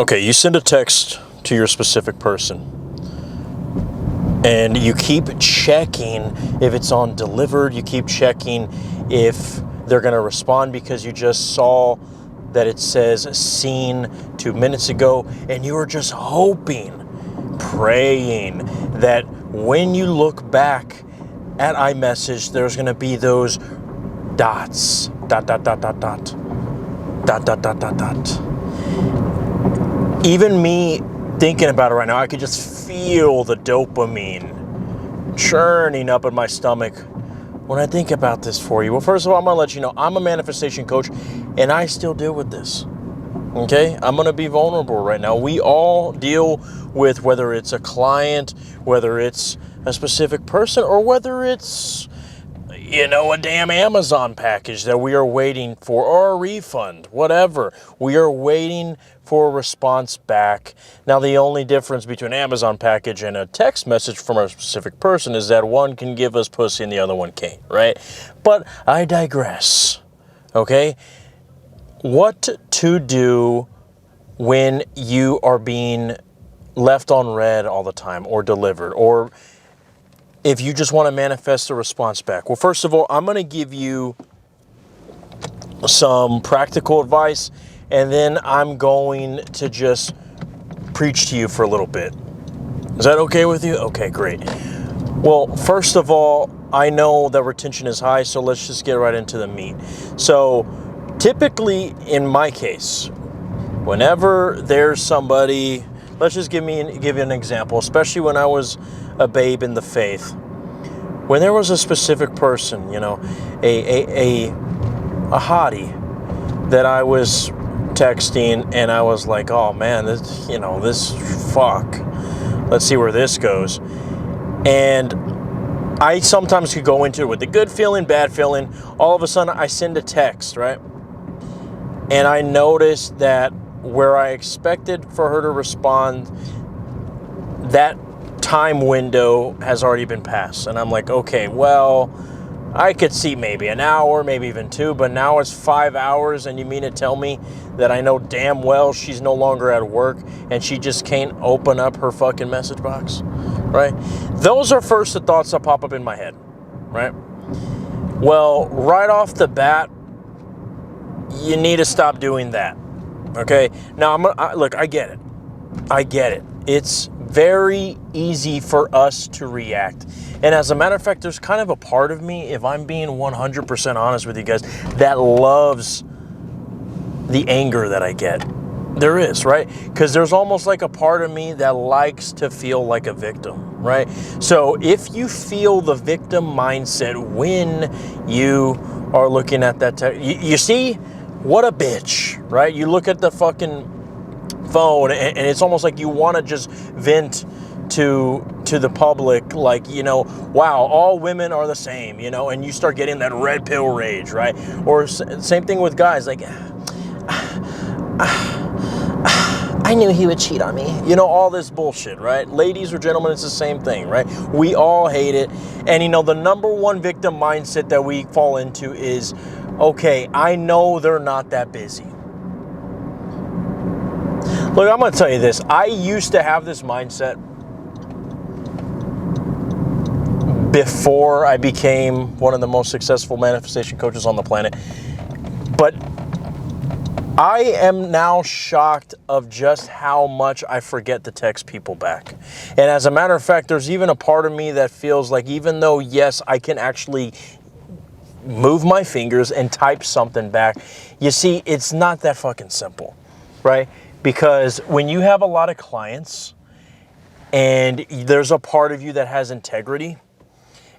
Okay, you send a text to your specific person and you keep checking if it's on delivered. You keep checking if they're going to respond because you just saw that it says seen 2 minutes ago, and you were just hoping, praying that when you look back at iMessage, there's going to be those dots, dot, dot, dot, dot, dot, dot, dot, dot, dot, dot. Even me thinking about it right now, I could just feel the dopamine churning up in my stomach when I think about this for you. Well, first of all, I'm going to let you know I'm a manifestation coach and I still deal with this. Okay? I'm going to be vulnerable right now. We all deal with whether it's a client, whether it's a specific person, or whether it's, a damn Amazon package that we are waiting for, or a refund, whatever. We are waiting for a response back. Now, the only difference between an Amazon package and a text message from a specific person is that one can give us pussy and the other one can't, right? But I digress, okay? What to do when you are being left on red all the time, or delivered, or if you just want to manifest a response back. Well, first of all, I'm going to give you some practical advice, and then I'm going to just preach to you for a little bit. Is that okay with you? Okay, great. Well, first of all, I know that retention is high, so let's just get right into the meat. So typically, in my case, whenever there's somebody, let's just give you an example, especially when I was a babe in the faith. When there was a specific person, a hottie that I was texting, and I was like, oh man, this fuck. Let's see where this goes. And I sometimes could go into it with a good feeling, bad feeling. All of a sudden, I send a text, right? And I noticed that where I expected for her to respond, that time window has already been passed. And I'm like, okay, well, I could see maybe an hour, maybe even 2, but now it's 5 hours, and you mean to tell me that I know damn well she's no longer at work and she just can't open up her fucking message box, right? Those are first the thoughts that pop up in my head, right? Well, right off the bat, you need to stop doing that, okay? Now, look, I get it. It's very easy for us to react. And as a matter of fact, there's kind of a part of me, if I'm being 100% honest with you guys, that loves the anger that I get. There is, right? Because there's almost like a part of me that likes to feel like a victim, right? So if you feel the victim mindset when you are looking at that, you see, what a bitch, right? You look at the fucking phone and it's almost like you want to just vent to the public, like, wow, all women are the same, and you start getting that red pill rage, right? Or same thing with guys, like, I knew he would cheat on me. All this bullshit, right? Ladies or gentlemen, it's the same thing, right? We all hate it. And, the number one victim mindset that we fall into is, okay, I know they're not that busy. Look, I'm going to tell you this. I used to have this mindset before I became one of the most successful manifestation coaches on the planet. But I am now shocked of just how much I forget to text people back. And as a matter of fact, there's even a part of me that feels like, even though, yes, I can actually move my fingers and type something back, you see, it's not that fucking simple, right? Because when you have a lot of clients and there's a part of you that has integrity,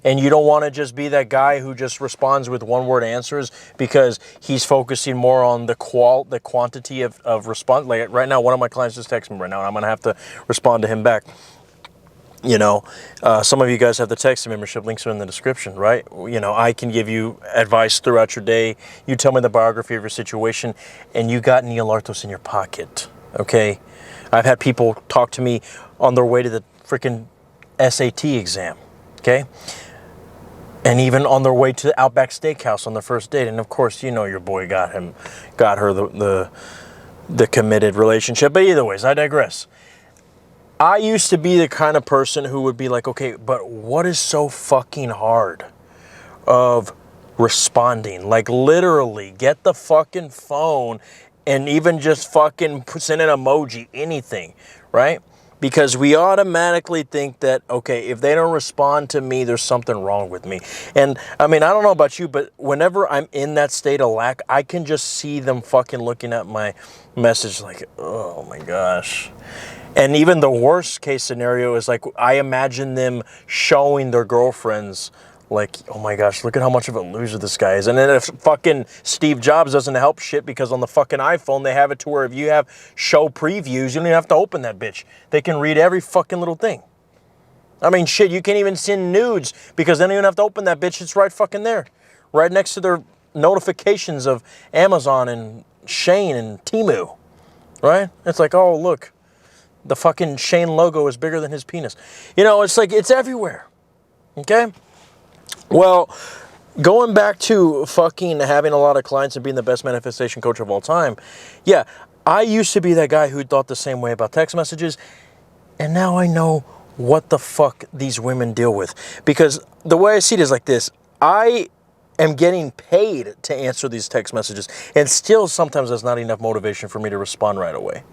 and you don't want to just be that guy who just responds with one-word answers because he's focusing more on the quantity of response. Like right now, one of my clients just texted me right now, and I'm going to have to respond to him back. Some of you guys have the text membership, links are in the description, right? I can give you advice throughout your day. You tell me the biography of your situation, and you got Neil Arthos in your pocket, okay? I've had people talk to me on their way to the freaking SAT exam, okay? And even on their way to the Outback Steakhouse on the first date. And of course, your boy got her the committed relationship. But either ways, I digress. I used to be the kind of person who would be like, okay, but what is so fucking hard of responding? Like, literally, get the fucking phone and even just fucking send an emoji, anything, right? Because we automatically think that, okay, if they don't respond to me, there's something wrong with me. And I mean, I don't know about you, but whenever I'm in that state of lack, I can just see them fucking looking at my message like, oh my gosh. And even the worst case scenario is like, I imagine them showing their girlfriends like, oh my gosh, look at how much of a loser this guy is. And then if fucking Steve Jobs doesn't help shit, because on the fucking iPhone, they have it to where if you have show previews, you don't even have to open that bitch. They can read every fucking little thing. I mean, shit, you can't even send nudes because they don't even have to open that bitch. It's right fucking there. Right next to their notifications of Amazon and Shane and Temu. Right? It's like, oh, look. The fucking Shane logo is bigger than his penis. You know, it's like, it's everywhere. Okay? Well, going back to fucking having a lot of clients and being the best manifestation coach of all time, yeah, I used to be that guy who thought the same way about text messages, and now I know what the fuck these women deal with. Because the way I see it is like this. I am getting paid to answer these text messages, and still sometimes there's not enough motivation for me to respond right away.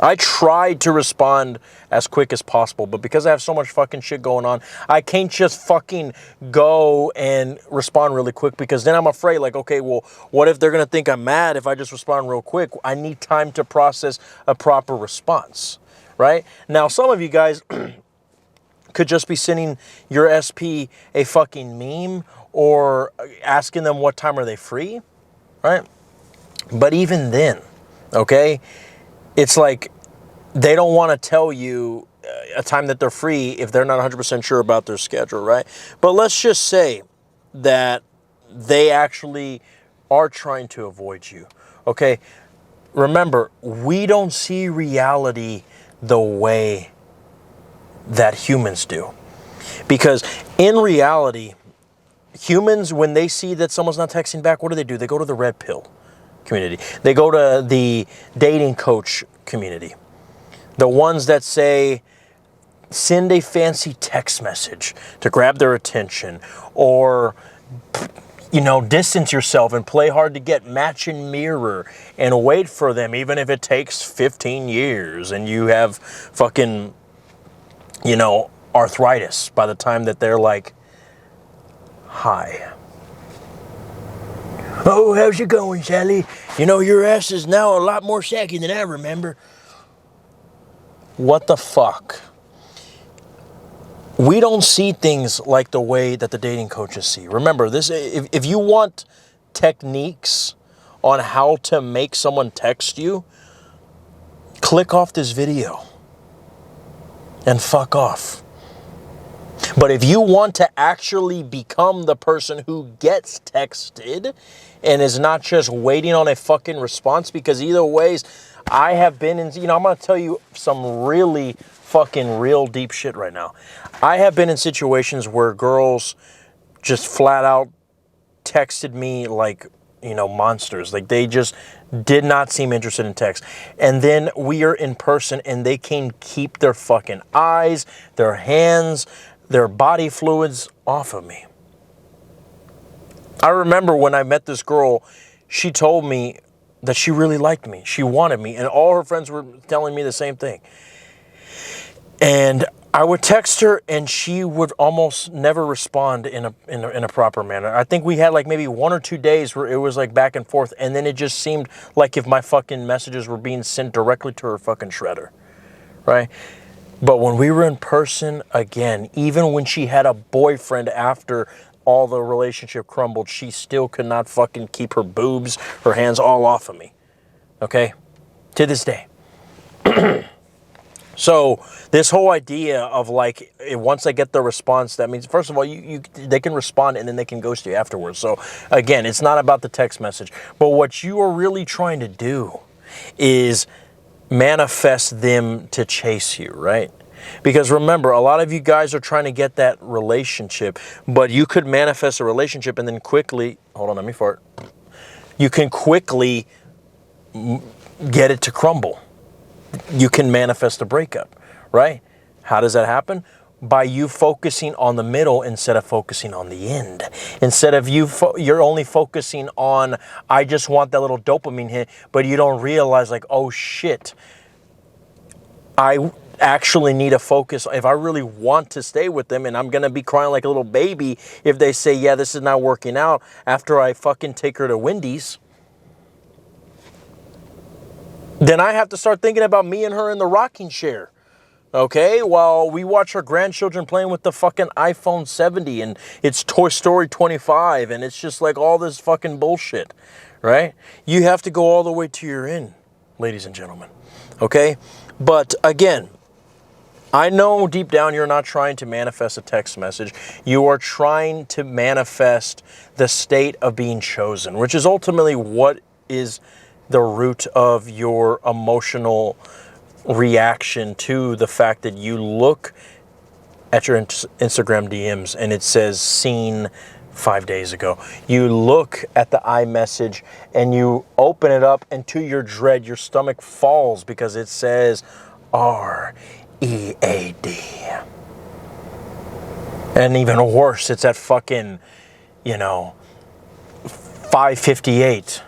I tried to respond as quick as possible, but because I have so much fucking shit going on, I can't just fucking go and respond really quick, because then I'm afraid, like, okay, well, what if they're going to think I'm mad if I just respond real quick? I need time to process a proper response, right? Now, some of you guys could just be sending your SP a fucking meme or asking them what time are they free, right? But even then, okay, it's like they don't want to tell you a time that they're free if they're not 100% sure about their schedule, right? But let's just say that they actually are trying to avoid you, okay? Remember, we don't see reality the way that humans do. Because in reality, humans, when they see that someone's not texting back, what do? They go to the red pill community. They go to the dating coach community. The ones that say, send a fancy text message to grab their attention, or, you know, distance yourself and play hard to get, match and mirror, and wait for them, even if it takes 15 years and you have fucking, you know, arthritis by the time that they're like, hi. Oh, how's it going, Sally? You know, your ass is now a lot more saggy than I remember. What the fuck? We don't see things like the way that the dating coaches see. Remember, this. If you want techniques on how to make someone text you, click off this video and fuck off. But if you want to actually become the person who gets texted and is not just waiting on a fucking response, because either ways, I have been in, you know, I'm going to tell you some really fucking real deep shit right now. I have been in situations where girls just flat out texted me like, you know, monsters. Like, they just did not seem interested in text. And then we are in person and they can keep their fucking eyes, their hands, their body fluids off of me. I remember when I met this girl, she told me that she really liked me. She wanted me, and all her friends were telling me the same thing. And I would text her and she would almost never respond in a proper manner. I think we had like maybe 1 or 2 days where it was like back and forth, and then it just seemed like if my fucking messages were being sent directly to her fucking shredder, right? But when we were in person again, even when she had a boyfriend after all the relationship crumbled, she still could not fucking keep her boobs, her hands all off of me. Okay? To this day. So this whole idea of like, once I get the response, that means, first of all, they can respond and then they can ghost you afterwards. So again, it's not about the text message. But what you are really trying to do is manifest them to chase you, right? Because remember, a lot of you guys are trying to get that relationship, but you could manifest a relationship and then quickly, hold on, let me fart. You can quickly get it to crumble. You can manifest a breakup, right? How does that happen? By you focusing on the middle instead of focusing on the end. Instead of you're only focusing on, I just want that little dopamine hit, but you don't realize like, oh shit, I actually need to focus. If I really want to stay with them, and I'm going to be crying like a little baby if they say, yeah, this is not working out after I fucking take her to Wendy's, then I have to start thinking about me and her in the rocking chair. Okay, while we watch our grandchildren playing with the fucking iPhone 70 and it's Toy Story 25 and it's just like all this fucking bullshit, right? You have to go all the way to your end, ladies and gentlemen. Okay? But again, I know deep down you're not trying to manifest a text message. You are trying to manifest the state of being chosen, which is ultimately what is the root of your emotional reaction to the fact that you look at your Instagram DMs and it says seen 5 days ago. You look at the iMessage and you open it up, and to your dread, your stomach falls because it says READ. And even worse, it's at fucking, 5:58.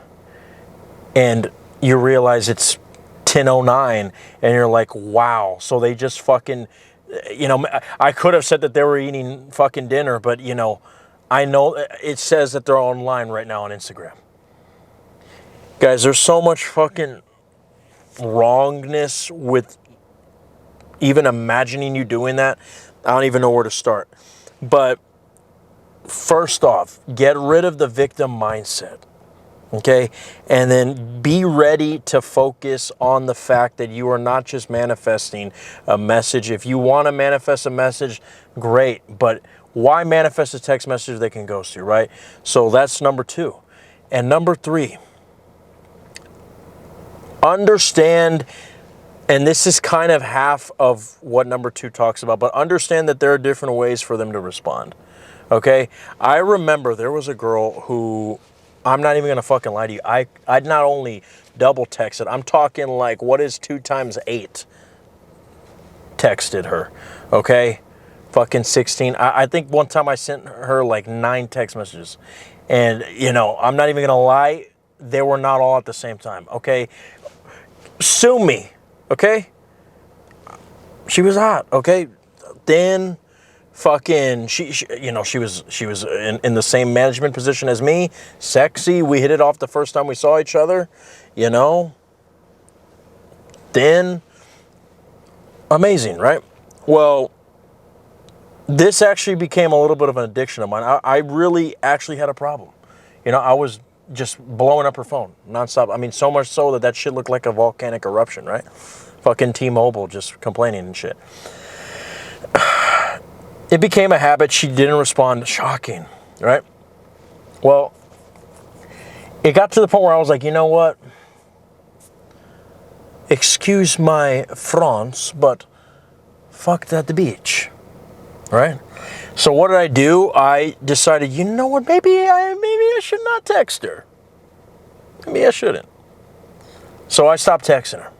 And you realize it's 10:09 and you're like, wow. So they just fucking, I could have said that they were eating fucking dinner, but I know it says that they're online right now on Instagram. Guys, there's so much fucking wrongness with even imagining you doing that. I don't even know where to start. But first off, get rid of the victim mindset. Okay, and then be ready to focus on the fact that you are not just manifesting a message. If you want to manifest a message, great, but why manifest a text message they can ghost you, right? So that's number 2. And number 3, understand, and this is kind of half of what number 2 talks about, but understand that there are different ways for them to respond. Okay, I remember there was a girl who, I'm not even going to fucking lie to you. I'd not only double texted, I'm talking like, what is 2 times 8? Texted her, okay? Fucking 16. I think one time I sent her like 9 text messages. And, I'm not even going to lie, they were not all at the same time, okay? Sue me, okay? She was hot, okay? Then fucking she was in the same management position as me, sexy. We hit it off the first time we saw each other, then amazing, right? Well, this actually became a little bit of an addiction of mine. I really actually had a problem. I was just blowing up her phone nonstop. I mean, so much so that shit looked like a volcanic eruption, right? Fucking T-Mobile just complaining and shit. It became a habit. She didn't respond. Shocking, right? Well, it got to the point where I was like, you know what? Excuse my France, but fuck that bitch, right? So what did I do? I decided, you know what? Maybe I should not text her. Maybe I shouldn't. So I stopped texting her.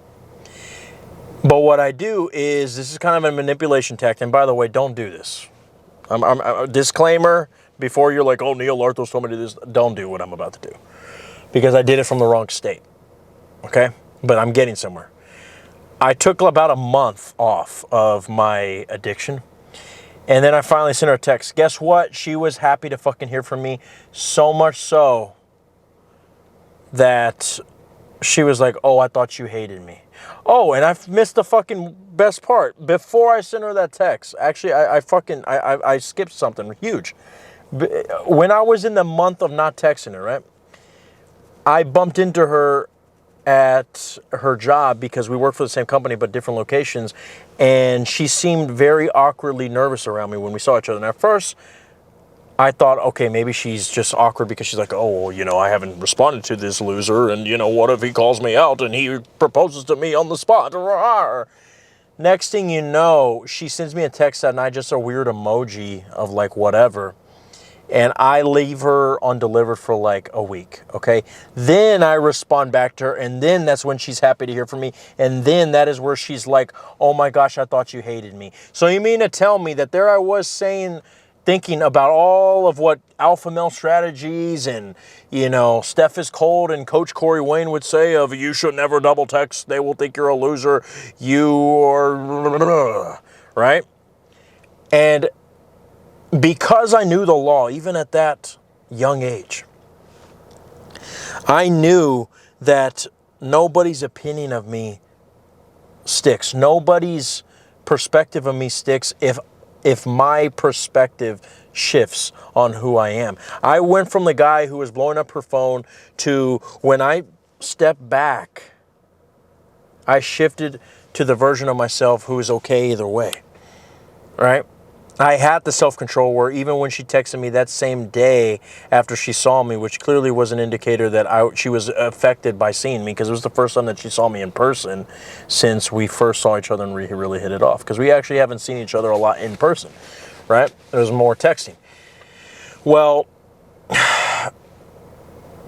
But what I do is, this is kind of a manipulation tactic. And by the way, don't do this. I'm disclaimer, before you're like, oh, Neil Larthos told me to do this. Don't do what I'm about to do. Because I did it from the wrong state. Okay? But I'm getting somewhere. I took about a month off of my addiction. And then I finally sent her a text. Guess what? She was happy to fucking hear from me. So much so that she was like, oh, I thought you hated me. Oh, and I missed the fucking best part. Before I sent her that text, actually, I skipped something huge. When I was in the month of not texting her, right, I bumped into her at her job because we work for the same company but different locations, and she seemed very awkwardly nervous around me when we saw each other. And at first, I thought, okay, maybe she's just awkward because she's like, oh, I haven't responded to this loser, and, what if he calls me out and he proposes to me on the spot? Next thing you know, she sends me a text that night, just a weird emoji of like whatever. and I leave her undelivered for like a week, okay? Then I respond back to her, and then that's when she's happy to hear from me, and then that is where she's like, oh my gosh, I thought you hated me. So you mean to tell me that there I was thinking about all of what alpha male strategies and, Steph is cold and Coach Corey Wayne would say of you should never double text, they will think you're a loser, you are, right? And because I knew the law, even at that young age, I knew that nobody's opinion of me sticks. Nobody's perspective of me sticks if my perspective shifts on who I am. I went from the guy who was blowing up her phone to when I stepped back, I shifted to the version of myself who is okay either way, right? I had the self-control where even when she texted me that same day after she saw me, which clearly was an indicator that she was affected by seeing me, because it was the first time that she saw me in person since we first saw each other and we really hit it off. Because we actually haven't seen each other a lot in person, right? It was more texting. Well,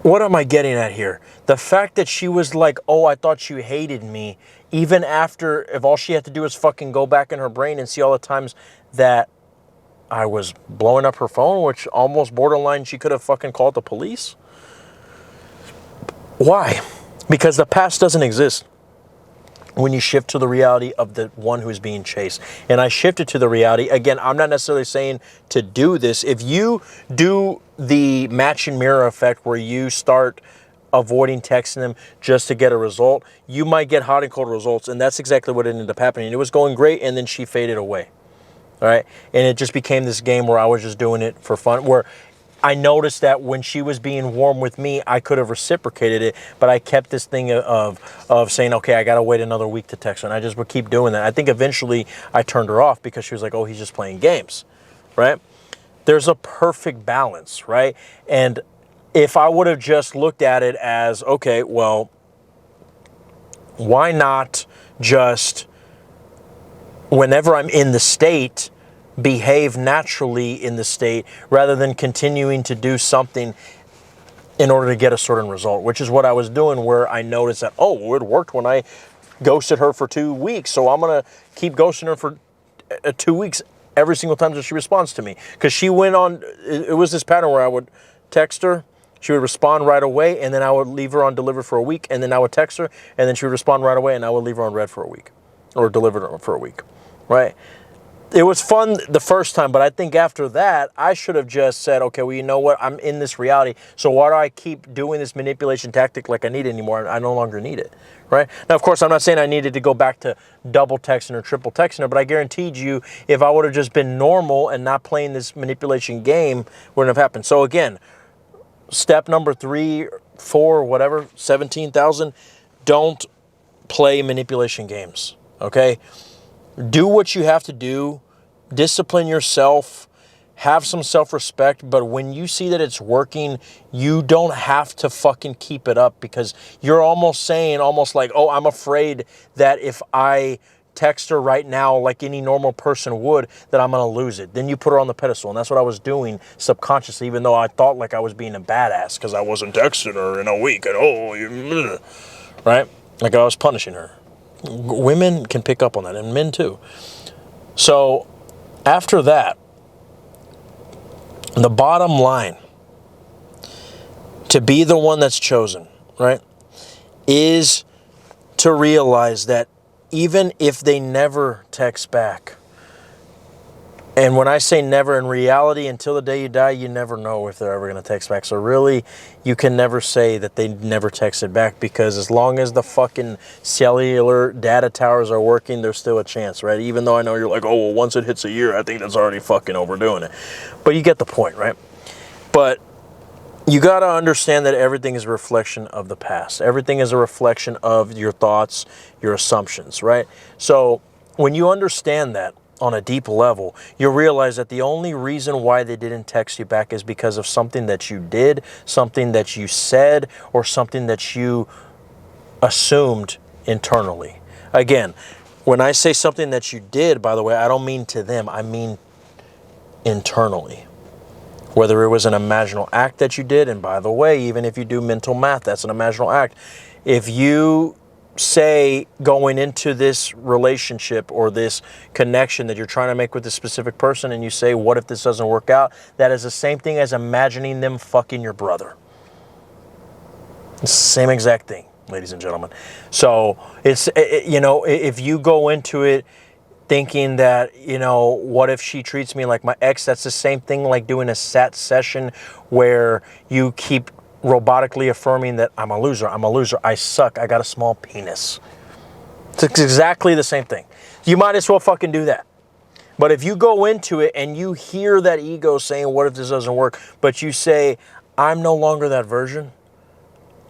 what am I getting at here? The fact that she was like, oh, I thought you hated me, even after, if all she had to do was fucking go back in her brain and see all the times that I was blowing up her phone, which almost borderline she could have fucking called the police. Why? Because the past doesn't exist when you shift to the reality of the one who's being chased. And I shifted to the reality. Again, I'm not necessarily saying to do this. If you do the match and mirror effect where you start avoiding texting them just to get a result, you might get hot and cold results. And that's exactly what ended up happening. It was going great, and then she faded away. All right. And it just became this game where I was just doing it for fun, where I noticed that when she was being warm with me, I could have reciprocated it, but I kept this thing of saying, okay, I got to wait another week to text her. And I just would keep doing that. I think eventually I turned her off because she was like, oh, he's just playing games, right? There's a perfect balance, right? And if I would have just looked at it as, okay, well, why not just, whenever I'm in the state, behave naturally in the state rather than continuing to do something in order to get a certain result, which is what I was doing, where I noticed that, oh, it worked when I ghosted her for 2 weeks, so I'm going to keep ghosting her for 2 weeks every single time that she responds to me. Because she went on, it was this pattern where I would text her, she would respond right away, and then I would leave her on delivered for a week, and then I would text her, and then she would respond right away, and I would leave her on read for a week, or delivered for a week, right? It was fun the first time, but I think after that, I should have just said, okay, well, you know what? I'm in this reality, so why do I keep doing this manipulation tactic like I need it anymore? I no longer need it, right? Now, of course, I'm not saying I needed to go back to double texting or triple texting her, but I guaranteed you, if I would have just been normal and not playing this manipulation game, wouldn't have happened. So again, step number 3, 4, whatever, 17,000, don't play manipulation games, okay? Do what you have to do, discipline yourself, have some self-respect, but when you see that it's working, you don't have to fucking keep it up, because you're almost saying, almost like, oh, I'm afraid that if I text her right now like any normal person would, that I'm going to lose it. Then you put her on the pedestal, and that's what I was doing subconsciously, even though I thought like I was being a badass because I wasn't texting her in a week, and right? Like I was punishing her. Women can pick up on that, and men too. So after that, the bottom line, to be the one that's chosen, right, is to realize that even if they never text back, and when I say never, in reality, until the day you die, you never know if they're ever going to text back. So really, you can never say that they never texted back, because as long as the fucking cellular data towers are working, there's still a chance, right? Even though I know you're like, oh, well, once it hits a year, I think that's already fucking overdoing it. But you get the point, right? But you got to understand that everything is a reflection of the past. Everything is a reflection of your thoughts, your assumptions, right? So when you understand that on a deep level, you'll realize that the only reason why they didn't text you back is because of something that you did, something that you said, or something that you assumed internally. Again, when I say something that you did, by the way, I don't mean to them, I mean internally, Whether it was an imaginal act that you did, and by the way, even if you do mental math, that's an imaginal act. If you say going into this relationship or this connection that you're trying to make with this specific person, and you say, what if this doesn't work out? That is the same thing as imagining them fucking your brother. It's the same exact thing, ladies and gentlemen. So it's, you know, if you go into it thinking that, you know, what if she treats me like my ex? That's the same thing like doing a SAT session where you keep robotically affirming that I'm a loser, I suck, I got a small penis. It's exactly the same thing. You might as well fucking do that. But if you go into it and you hear that ego saying, what if this doesn't work? But you say, I'm no longer that version.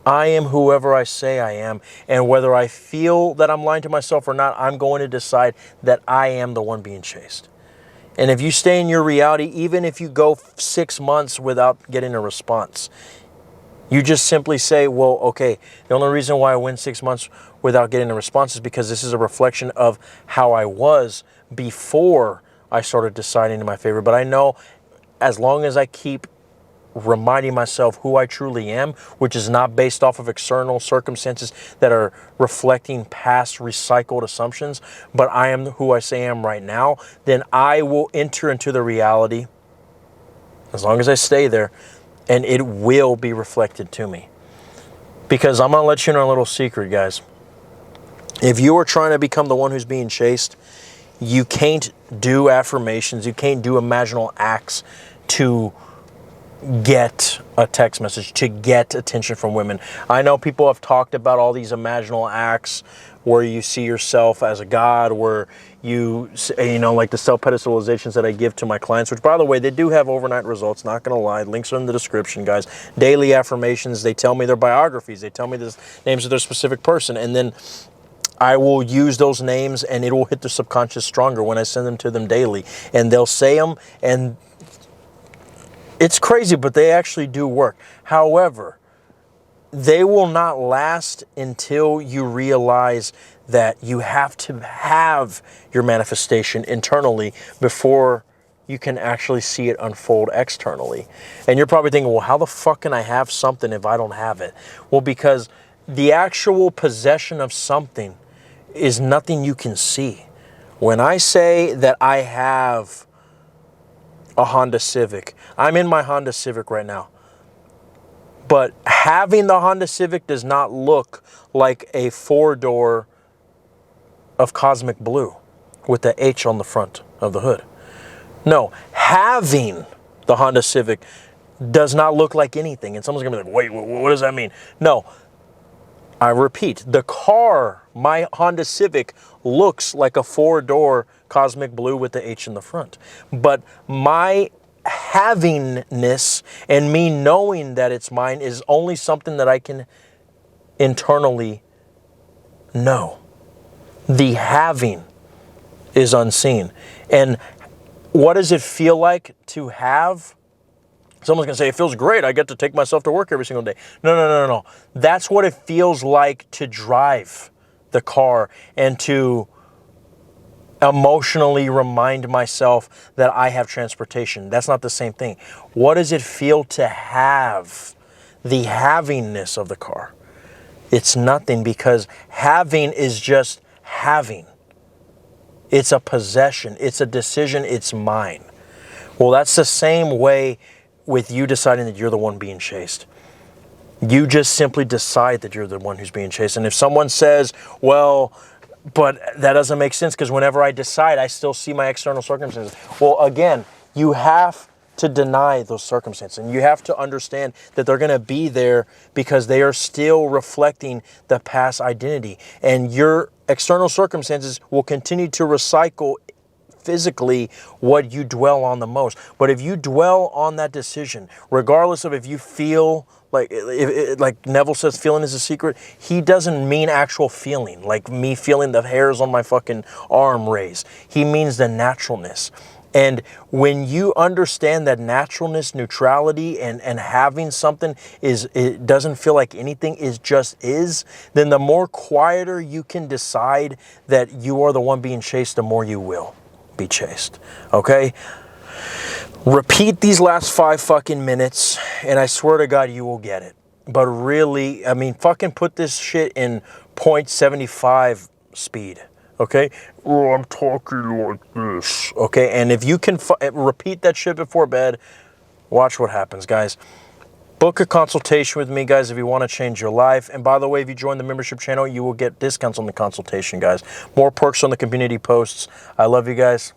I am whoever I say I am. And whether I feel that I'm lying to myself or not, I'm going to decide that I am the one being chased. And if you stay in your reality, even if you go 6 months without getting a response, you just simply say, well, okay, the only reason why I went 6 months without getting a response is because this is a reflection of how I was before I started deciding in my favor. But I know as long as I keep reminding myself who I truly am, which is not based off of external circumstances that are reflecting past recycled assumptions, but I am who I say I am right now, then I will enter into the reality, as long as I stay there, and it will be reflected to me. Because I'm going to let you know a little secret, guys. If you are trying to become the one who's being chased, you can't do affirmations, you can't do imaginal acts to get a text message, to get attention from women. I know people have talked about all these imaginal acts where you see yourself as a god, where you know, like the self-pedestalizations that I give to my clients, which by the way, they do have overnight results, not gonna lie. Links are in the description, guys. Daily affirmations, they tell me their biographies, they tell me the names of their specific person, and then I will use those names and it will hit their subconscious stronger when I send them to them daily. And they'll say them, and it's crazy, but they actually do work. However, they will not last until you realize that you have to have your manifestation internally before you can actually see it unfold externally. And you're probably thinking, well, how the fuck can I have something if I don't have it? Well, because the actual possession of something is nothing you can see. When I say that I have a Honda Civic, I'm in my Honda Civic right now. But having the Honda Civic does not look like a 4-door of cosmic blue with the H on the front of the hood. No, having the Honda Civic does not look like anything. And someone's going to be like, wait, what does that mean? No, I repeat, the car, my Honda Civic, looks like a 4-door cosmic blue with the H in the front. But my havingness and me knowing that it's mine is only something that I can internally know. The having is unseen. And what does it feel like to have? Someone's going to say, it feels great. I get to take myself to work every single day. No. That's what it feels like to drive the car and to emotionally remind myself that I have transportation. That's not the same thing. What does it feel to have the havingness of the car? It's nothing, because having is just having. It's a possession. It's a decision. It's mine. Well, that's the same way with you deciding that you're the one being chased. You just simply decide that you're the one who's being chased. And if someone says, well, but that doesn't make sense because whenever I decide, I still see my external circumstances. Well, again, you have to deny those circumstances. And you have to understand that they're going to be there because they are still reflecting the past identity. And your external circumstances will continue to recycle physically what you dwell on the most. But if you dwell on that decision, regardless of if you feel like Neville says, feeling is a secret, he doesn't mean actual feeling, like me feeling the hairs on my fucking arm raise. He means the naturalness. And when you understand that naturalness, neutrality, and having something it doesn't feel like anything, is just is, then the more quieter you can decide that you are the one being chased, the more you will be chased. Okay? Repeat these last 5 fucking minutes, and I swear to God, you will get it. But really, I mean, fucking put this shit in 0.75 speed, okay? Oh, I'm talking like this, okay? And if you can repeat that shit before bed, watch what happens, guys. Book a consultation with me, guys, if you want to change your life. And by the way, if you join the membership channel, you will get discounts on the consultation, guys. More perks on the community posts. I love you guys.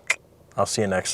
I'll see you next.